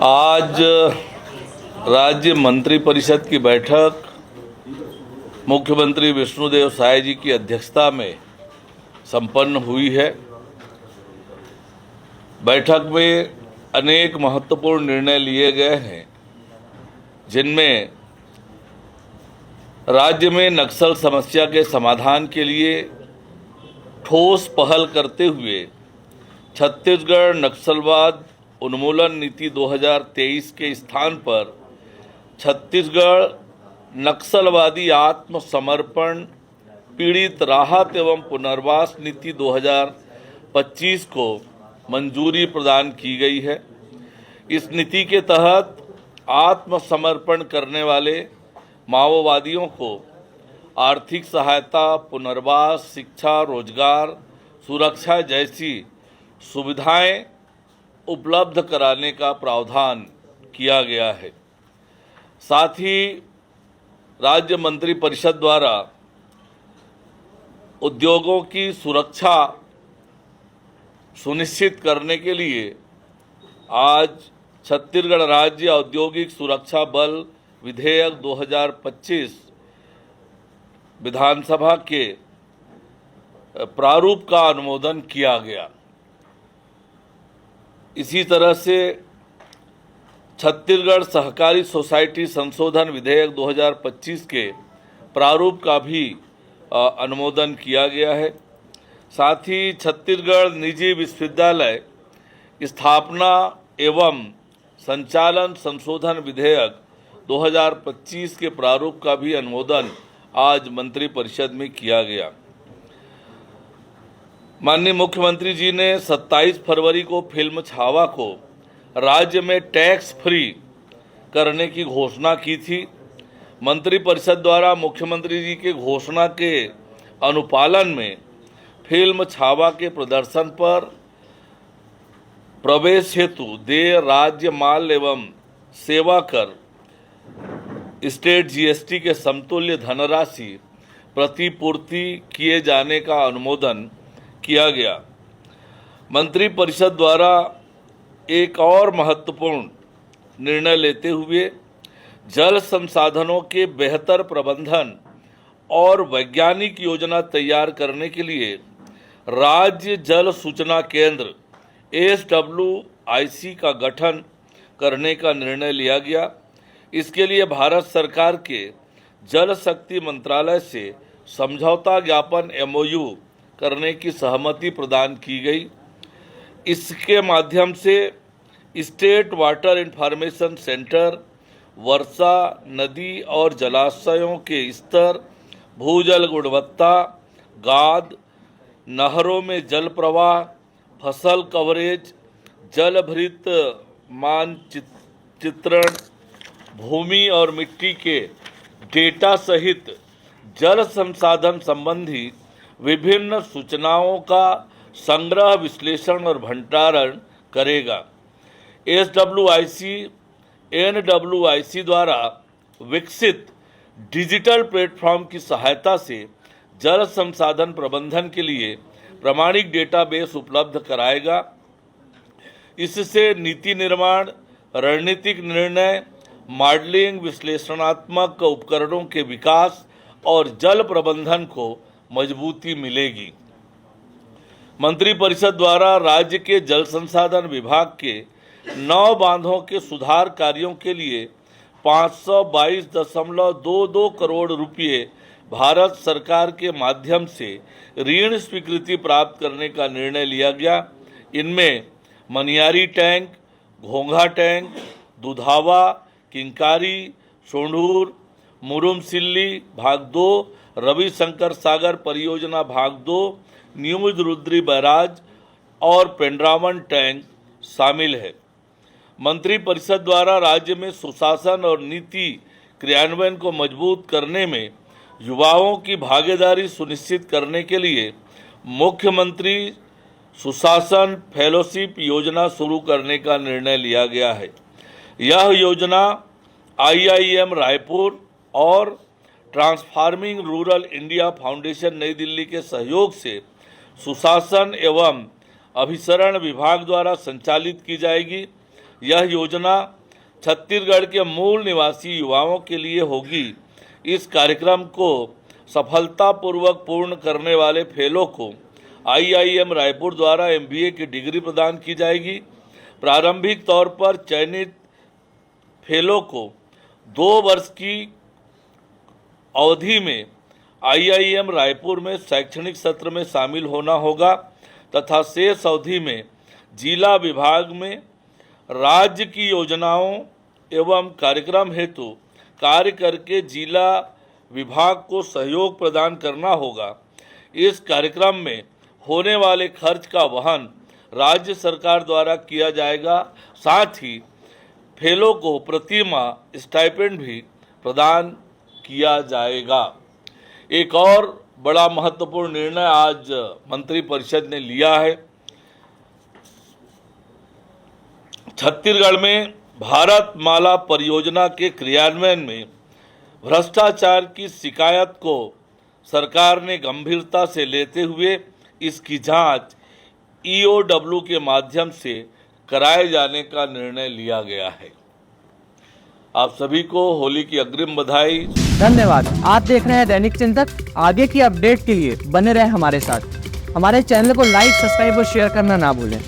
आज राज्य मंत्रिपरिषद की बैठक मुख्यमंत्री विष्णुदेव साय जी की अध्यक्षता में संपन्न हुई है। बैठक में अनेक महत्वपूर्ण निर्णय लिए गए हैं, जिनमें राज्य में नक्सल समस्या के समाधान के लिए ठोस पहल करते हुए छत्तीसगढ़ नक्सलवाद उन्मूलन नीति 2023 के स्थान पर छत्तीसगढ़ नक्सलवादी आत्मसमर्पण पीड़ित राहत एवं पुनर्वास नीति 2025 को मंजूरी प्रदान की गई है। इस नीति के तहत आत्मसमर्पण करने वाले माओवादियों को आर्थिक सहायता, पुनर्वास, शिक्षा, रोजगार, सुरक्षा जैसी सुविधाएं उपलब्ध कराने का प्रावधान किया गया है। साथ ही राज्य मंत्रिपरिषद द्वारा उद्योगों की सुरक्षा सुनिश्चित करने के लिए आज छत्तीसगढ़ राज्य औद्योगिक सुरक्षा बल विधेयक 2025 विधानसभा के प्रारूप का अनुमोदन किया गया। इसी तरह से छत्तीसगढ़ सहकारी सोसाइटी संशोधन विधेयक 2025 के प्रारूप का भी अनुमोदन किया गया है। साथ ही छत्तीसगढ़ निजी विश्वविद्यालय स्थापना एवं संचालन संशोधन विधेयक 2025 के प्रारूप का भी अनुमोदन आज मंत्रिपरिषद में किया गया। माननीय मुख्यमंत्री जी ने 27 फरवरी को फिल्म छावा को राज्य में टैक्स फ्री करने की घोषणा की थी। मंत्रिपरिषद द्वारा मुख्यमंत्री जी के घोषणा के अनुपालन में फिल्म छावा के प्रदर्शन पर प्रवेश हेतु देय राज्य माल एवं सेवा कर स्टेट जीएसटी के समतुल्य धनराशि प्रतिपूर्ति किए जाने का अनुमोदन किया गया। मंत्रिपरिषद द्वारा एक और महत्वपूर्ण निर्णय लेते हुए जल संसाधनों के बेहतर प्रबंधन और वैज्ञानिक योजना तैयार करने के लिए राज्य जल सूचना केंद्र SWIC का गठन करने का निर्णय लिया गया। इसके लिए भारत सरकार के जल शक्ति मंत्रालय से समझौता ज्ञापन MOU करने की सहमति प्रदान की गई। इसके माध्यम से स्टेट वाटर इंफॉर्मेशन सेंटर वर्षा, नदी और जलाशयों के स्तर, भूजल गुणवत्ता, गाद, नहरों में जल प्रवाह, फसल कवरेज, जलभृत मानचित्रण, भूमि और मिट्टी के डेटा सहित जल संसाधन संबंधी विभिन्न सूचनाओं का संग्रह, विश्लेषण और भंडारण करेगा। SWIC NWIC द्वारा विकसित डिजिटल प्लेटफॉर्म की सहायता से जल संसाधन प्रबंधन के लिए प्रमाणिक डेटाबेस उपलब्ध कराएगा। इससे नीति निर्माण, रणनीतिक निर्णय, मॉडलिंग, विश्लेषणात्मक उपकरणों के विकास और जल प्रबंधन को मजबूती मिलेगी। मंत्रिपरिषद द्वारा राज्य के जल संसाधन विभाग के 9 बांधों के सुधार कार्यों के लिए 522.22 करोड़ रुपये भारत सरकार के माध्यम से ऋण स्वीकृति प्राप्त करने का निर्णय लिया गया। इनमें मनियारी टैंक, घोंघा टैंक, दुधावा, किंकारी, सोंढूर, मुरुमसिल्ली भाग 2, रविशंकर सागर परियोजना भाग 2, न्यूज रुद्री बैराज और पेंड्रावन टैंक शामिल है। मंत्रिपरिषद द्वारा राज्य में सुशासन और नीति क्रियान्वयन को मजबूत करने में युवाओं की भागीदारी सुनिश्चित करने के लिए मुख्यमंत्री सुशासन फेलोशिप योजना शुरू करने का निर्णय लिया गया है। यह योजना IIM रायपुर और ट्रांसफार्मिंग रूरल इंडिया फाउंडेशन नई दिल्ली के सहयोग से सुशासन एवं अभिसरण विभाग द्वारा संचालित की जाएगी। यह योजना छत्तीसगढ़ के मूल निवासी युवाओं के लिए होगी। इस कार्यक्रम को सफलतापूर्वक पूर्ण करने वाले फेलो को IIM रायपुर द्वारा MBA की डिग्री प्रदान की जाएगी। प्रारंभिक तौर पर चयनित फेलो को 2 वर्ष की अवधि में IIM रायपुर में शैक्षणिक सत्र में शामिल होना होगा तथा शेष अवधि में जिला विभाग में राज्य की योजनाओं एवं कार्यक्रम हेतु कार्य करके जिला विभाग को सहयोग प्रदान करना होगा। इस कार्यक्रम में होने वाले खर्च का वहन राज्य सरकार द्वारा किया जाएगा। साथ ही फेलो को प्रति माह स्टाइपेंड भी प्रदान किया जाएगा। एक और बड़ा महत्वपूर्ण निर्णय आज मंत्रिपरिषद ने लिया है। छत्तीसगढ़ में भारत माला परियोजना के क्रियान्वयन में भ्रष्टाचार की शिकायत को सरकार ने गंभीरता से लेते हुए इसकी जांच EOW के माध्यम से कराए जाने का निर्णय लिया गया है। आप सभी को होली की अग्रिम बधाई। धन्यवाद। आप देख रहे हैं दैनिक चिंतक। आगे की अपडेट के लिए बने रहें हमारे साथ। हमारे चैनल को लाइक, सब्सक्राइब और शेयर करना ना भूलें।